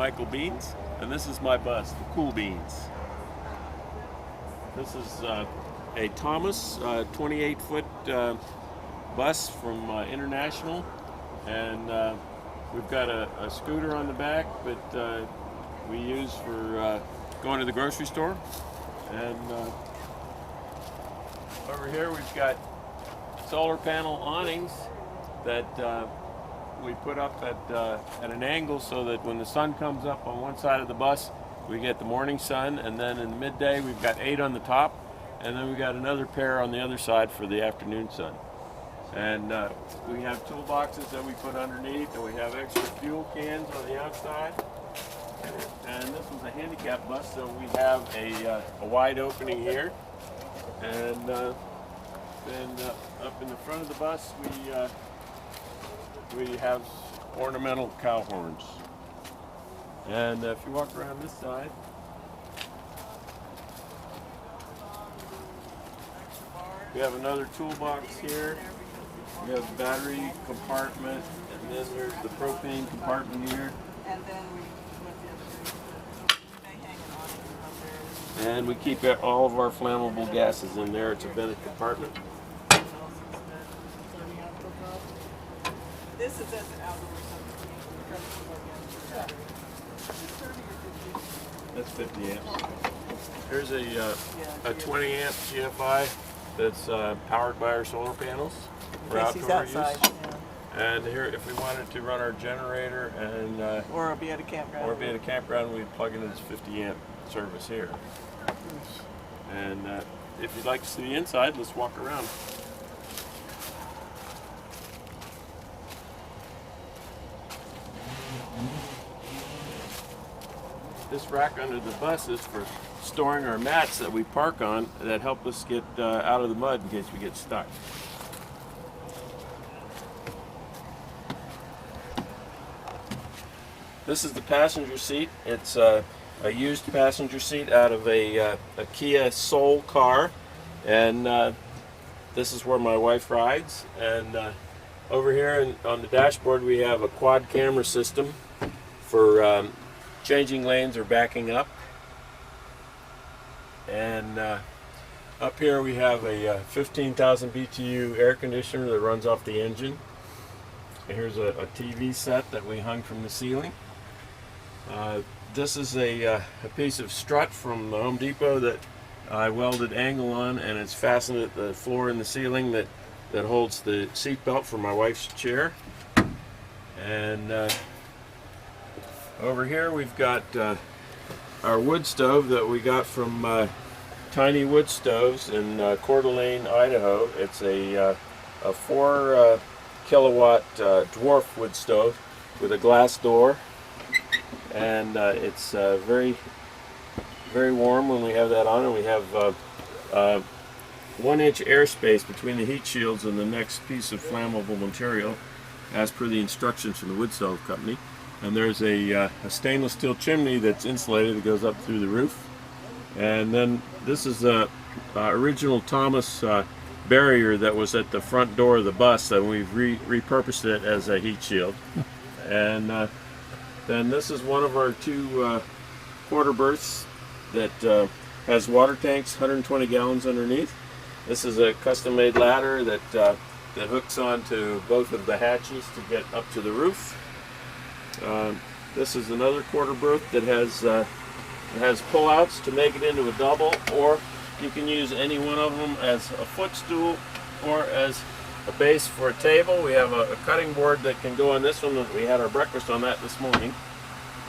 Michael Beans, and this is my bus, the Cool Beans. This is a Thomas 28-foot bus from International, and we've got a scooter on the back that we use for going to the grocery store. And over here we've got solar panel awnings that we put up at an angle so that when the sun comes up on one side of the bus, we get the morning sun, and then in the midday we've got 8 on the top, and then we've got another pair on the other side for the afternoon sun. And we have toolboxes that we put underneath, and we have extra fuel cans on the outside. And this is a handicap bus, so we have a wide opening here. And then up in the front of the bus, we have ornamental cow horns. And if you walk around this side, we have another toolbox here. We have the battery compartment, and then there's the propane compartment here. And we keep all of our flammable gases in there. It's a vented compartment. This is at the outdoor. That's 50 amps. Here's a 20 amp GFI that's powered by our solar panels for outdoor use. Yeah. And here, if we wanted to run our generator and or be at a campground, we'd plug into this 50 amp service here. And if you'd like to see the inside, let's walk around. This rack under the bus is for storing our mats that we park on that help us get out of the mud in case we get stuck. This is the passenger seat. It's a used passenger seat out of a Kia Soul car, and this is where my wife rides. And over here on the dashboard we have a quad camera system for changing lanes or backing up. And up here we have a 15,000 BTU air conditioner that runs off the engine. And here's a TV set that we hung from the ceiling. This is a piece of strut from the Home Depot that I welded angle on, and it's fastened at the floor in the ceiling that holds the seat belt for my wife's chair. And over here we've got our wood stove that we got from Tiny Wood Stoves in Coeur d'Alene, Idaho. It's a 4 kilowatt dwarf wood stove with a glass door, and it's very warm when we have that on, and we have 1-inch airspace between the heat shields and the next piece of flammable material as per the instructions from the wood stove company. And there's a stainless steel chimney that's insulated that goes up through the roof. And then this is the original Thomas barrier that was at the front door of the bus, and we've repurposed it as a heat shield. And then this is one of our 2 quarter berths that has water tanks, 120 gallons underneath. This is a custom-made ladder that hooks onto both of the hatches to get up to the roof. This is another quarter berth that has pull-outs to make it into a double, or you can use any one of them as a footstool or as a base for a table. We have a cutting board that can go on this one. We had our breakfast on that this morning.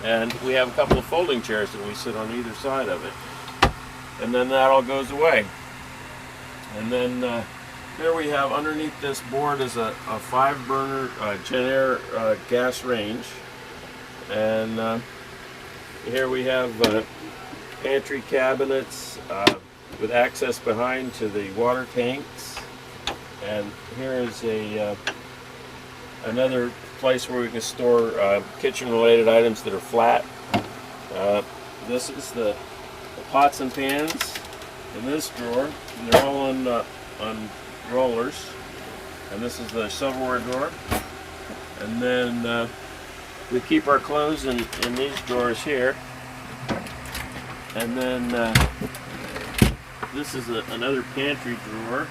And we have a couple of folding chairs that we sit on either side of it. And then that all goes away. And then here we have underneath this board is a 5-burner Genair gas range. And here we have pantry cabinets with access behind to the water tanks. And here is another place where we can store kitchen-related items that are flat. This is the pots and pans in this drawer. They're all on rollers. And this is the silverware drawer. And then we keep our clothes in these drawers here. And then this is another pantry drawer.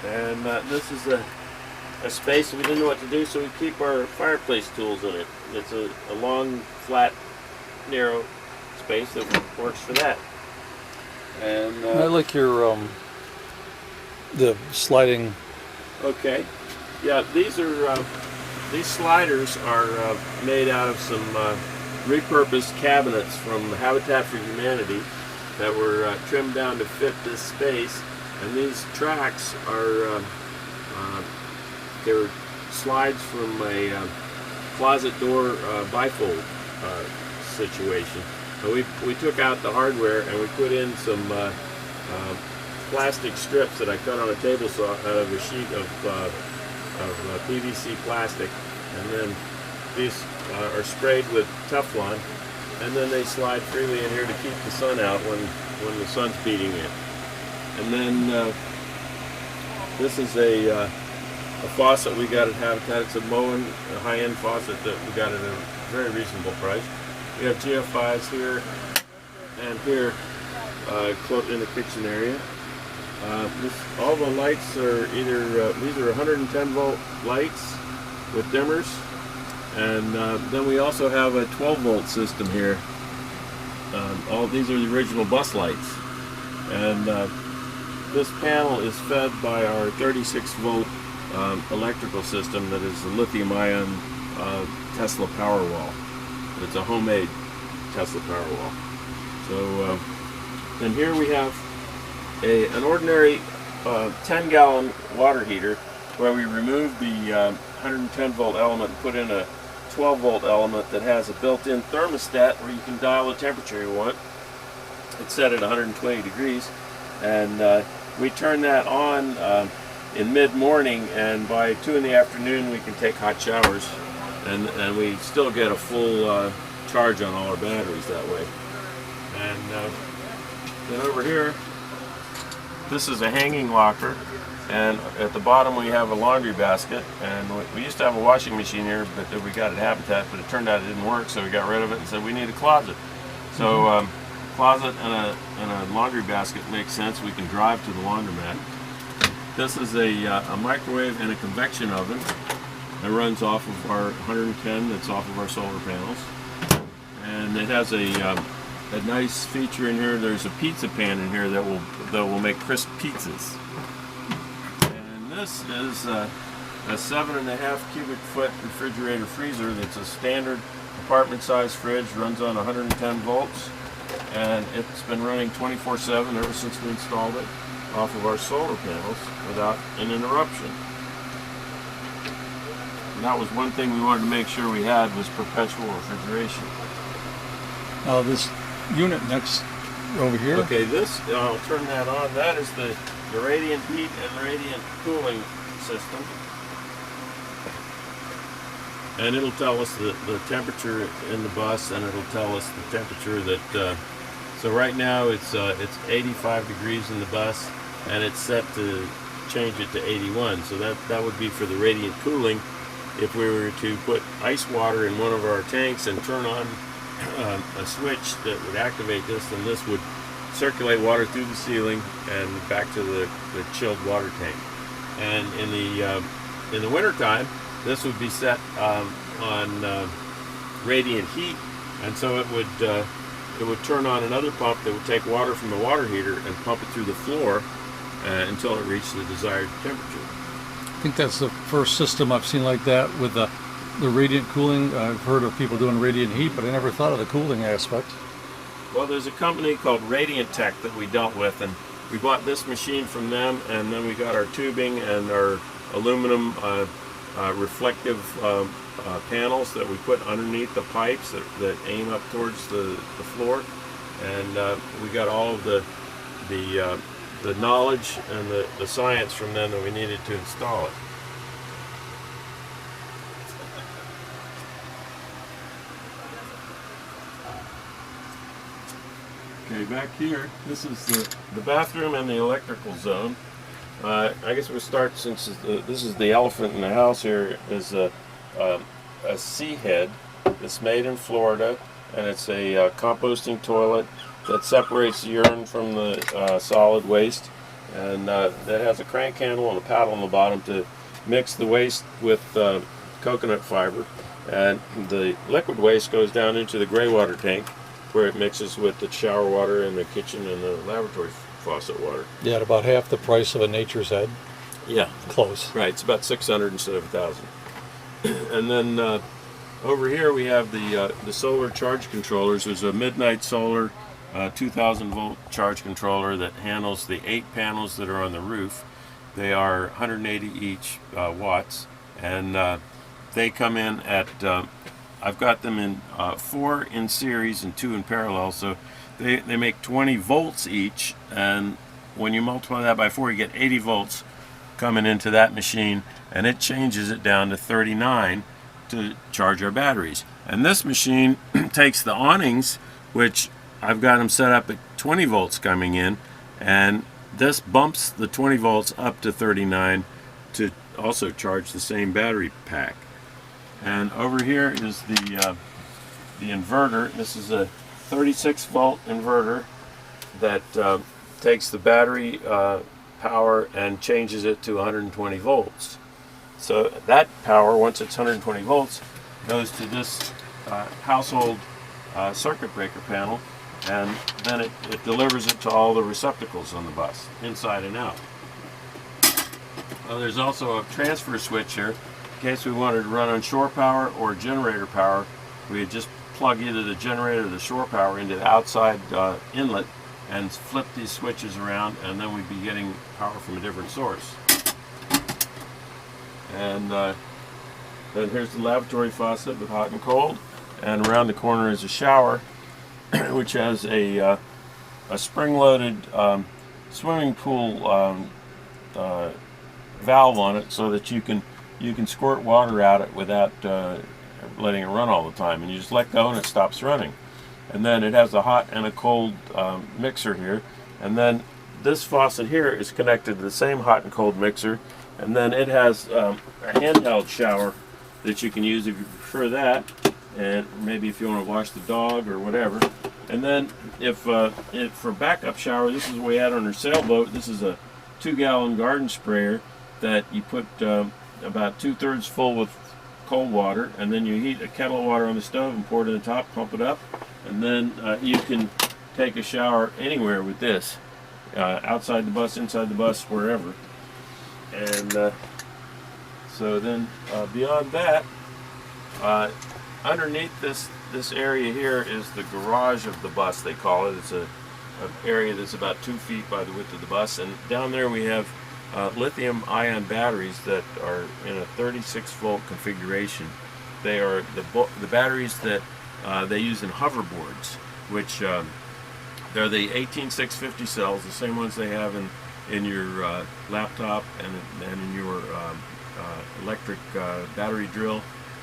And this is a space we didn't know what to do, so we keep our fireplace tools in it. It's a long, flat, narrow space that works for that. And I like your the sliding. Okay, yeah, these sliders are made out of some repurposed cabinets from Habitat for Humanity that were trimmed down to fit this space. And these tracks are they're slides from a closet door bifold situation. So we took out the hardware and we put in some plastic strips that I cut on a table saw out of a sheet of PVC plastic, and then these are sprayed with Teflon, and then they slide freely in here to keep the sun out when the sun's beating in. And then this is a faucet we got at Habitat. It's a Moen, a high-end faucet that we got at a very reasonable price. We have GFIs here and here in the kitchen area. All the lights are either, these are 110 volt lights with dimmers, and then we also have a 12 volt system here. All these are the original bus lights, and this panel is fed by our 36 volt electrical system that is a lithium ion Tesla Powerwall. It's a homemade Tesla Powerwall. So then here we have an ordinary 10-gallon water heater where we remove the 110 volt element and put in a 12 volt element that has a built-in thermostat where you can dial the temperature you want. It's set at 120 degrees, and we turn that on in mid-morning, and by 2 in the afternoon we can take hot showers, and we still get a full charge on all our batteries that way. And then over here, this is a hanging locker, and at the bottom we have a laundry basket. And we used to have a washing machine here, but that we got at Habitat, but it turned out it didn't work, so we got rid of it and said we need a closet. So closet and a laundry basket makes sense. We can drive to the laundromat. This is a microwave and a convection oven that runs off of our 110. That's off of our solar panels, and it has a nice feature in here. There's a pizza pan in here that will make crisp pizzas. And this is a 7.5 cubic foot refrigerator freezer that's a standard apartment size fridge, runs on 110 volts, and it's been running 24/7 ever since we installed it off of our solar panels without an interruption. And that was one thing we wanted to make sure we had, was perpetual refrigeration. Now this unit next over here. Okay, this, I'll turn that on. That is the radiant heat and radiant cooling system. And it'll tell us the temperature in the bus, and it'll tell us the temperature that, so right now it's 85 degrees in the bus, and it's set to change it to 81. So that would be for the radiant cooling. If we were to put ice water in one of our tanks and turn on a switch that would activate this, then this would circulate water through the ceiling and back to the chilled water tank. And in the wintertime, this would be set on radiant heat, and so it would turn on another pump that would take water from the water heater and pump it through the floor until it reached the desired temperature. I think that's the first system I've seen like that with the radiant cooling. I've heard of people doing radiant heat, but I never thought of the cooling aspect. Well, there's a company called Radiant Tech that we dealt with, and we bought this machine from them, and then we got our tubing and our aluminum reflective panels that we put underneath the pipes that aim up towards the floor, and we got all of the knowledge and the science from them that we needed to install it. Okay, back here, this is the bathroom and the electrical zone. I guess we'll start, since this is the elephant in the house here, is a sea head that's made in Florida, and it's a composting toilet that separates the urine from the solid waste, and that has a crank handle and a paddle on the bottom to mix the waste with coconut fiber, and the liquid waste goes down into the gray water tank where it mixes with the shower water in the kitchen and the laboratory faucet water. Yeah, at about half the price of a Nature's Head. Yeah, Close. right. It's about 600 instead of 1,000. And then over here we have the solar charge controllers. There's a Midnight Solar 2,000 volt charge controller that handles the 8 panels that are on the roof. They are 180 each watts, and they come in at I've got them in 4 in series and 2 in parallel, so they make 20 volts each, and when you multiply that by 4 you get 80 volts coming into that machine, and it changes it down to 39 to charge our batteries. And this machine takes the awnings, which I've got them set up at 20 volts coming in, and this bumps the 20 volts up to 39 to also charge the same battery pack. And over here is the inverter. This is a 36 volt inverter that takes the battery power and changes it to 120 volts. So that power, once it's 120 volts, goes to this household circuit breaker panel, and then it delivers it to all the receptacles on the bus, inside and out. There's also a transfer switch here. In case we wanted to run on shore power or generator power, we would just plug either the generator or the shore power into the outside inlet and flip these switches around, and then we'd be getting power from a different source. And then here's the lavatory faucet with hot and cold, and around the corner is a shower which has a spring-loaded swimming pool valve on it, so that you can squirt water out it without letting it run all the time, and you just let go and it stops running. And then it has a hot and a cold mixer here, and then this faucet here is connected to the same hot and cold mixer, and then it has a handheld shower that you can use if you prefer that, and maybe if you want to wash the dog or whatever. And then if for backup shower, this is what we had on our sailboat. This is a 2-gallon garden sprayer that you put about 2/3 full with cold water, and then you heat a kettle of water on the stove and pour it in the top, pump it up, and then you can take a shower anywhere with this, outside the bus, inside the bus, wherever. And so then beyond that, underneath this area here is the garage of the bus, they call it. It's an area that's about 2 feet by the width of the bus, and down there we have lithium-ion batteries that are in a 36-volt configuration. They are the batteries that they use in hoverboards, which they're the 18650 cells, the same ones they have in your laptop and in your electric battery drill,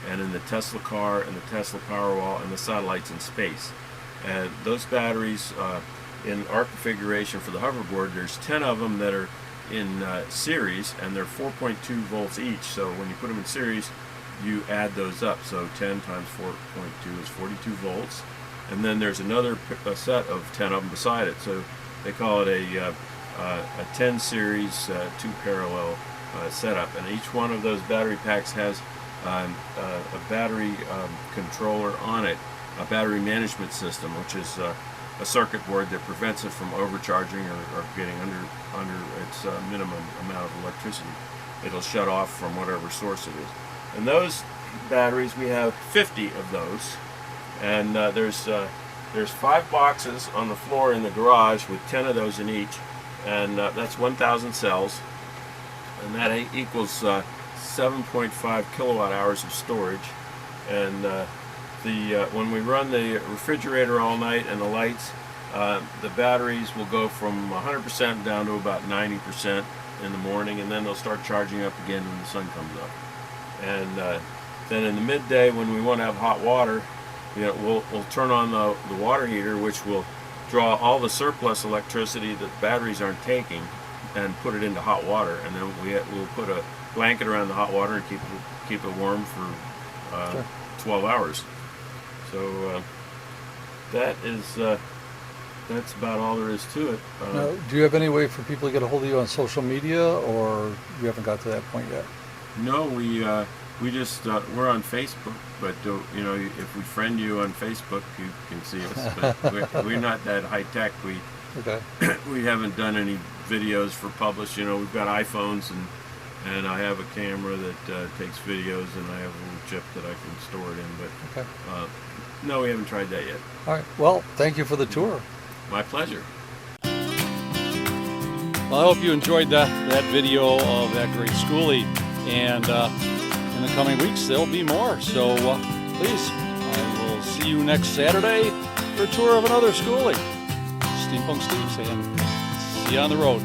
and in the Tesla car and the Tesla Powerwall and the satellites in space. And those batteries in our configuration for the hoverboard, there's 10 of them that are in series, and they're 4.2 volts each. So when you put them in series, you add those up. So 10 times 4.2 is 42 volts. And then there's another set of 10 of them beside it. So they call it a 10 series 2 parallel setup. And each one of those battery packs has a battery controller on it, a battery management system, which is a circuit board that prevents it from overcharging or getting under its minimum amount of electricity. It'll shut off from whatever source it is. And those batteries, we have 50 of those, and there's 5 boxes on the floor in the garage with 10 of those in each, and that's 1,000 cells, and that equals 7.5 kilowatt hours of storage. And when we run the refrigerator all night and the lights, the batteries will go from 100% down to about 90% in the morning, and then they'll start charging up again when the sun comes up. And then in the midday, when we want to have hot water, we'll turn on the water heater, which will draw all the surplus electricity that the batteries aren't taking and put it into hot water, and then we'll put a blanket around the hot water and keep it warm for Sure. 12 hours. So that's about all there is to it. Now, do you have any way for people to get a hold of you on social media, or you haven't got to that point yet? No, we just we're on Facebook, but you know, if we friend you on Facebook, you can see us. But we're not that high tech. Okay. We haven't done any videos for publish. You know, we've got iPhones, and I have a camera that takes videos, and I have a little chip that I can store it in. But Okay. no, we haven't tried that yet. All right. Well, thank you for the tour. My pleasure. Well, I hope you enjoyed that video of that great schoolie, and in the coming weeks there'll be more. So please, I will see you next Saturday for a tour of another schoolie. Steampunk Steve saying, see you on the road.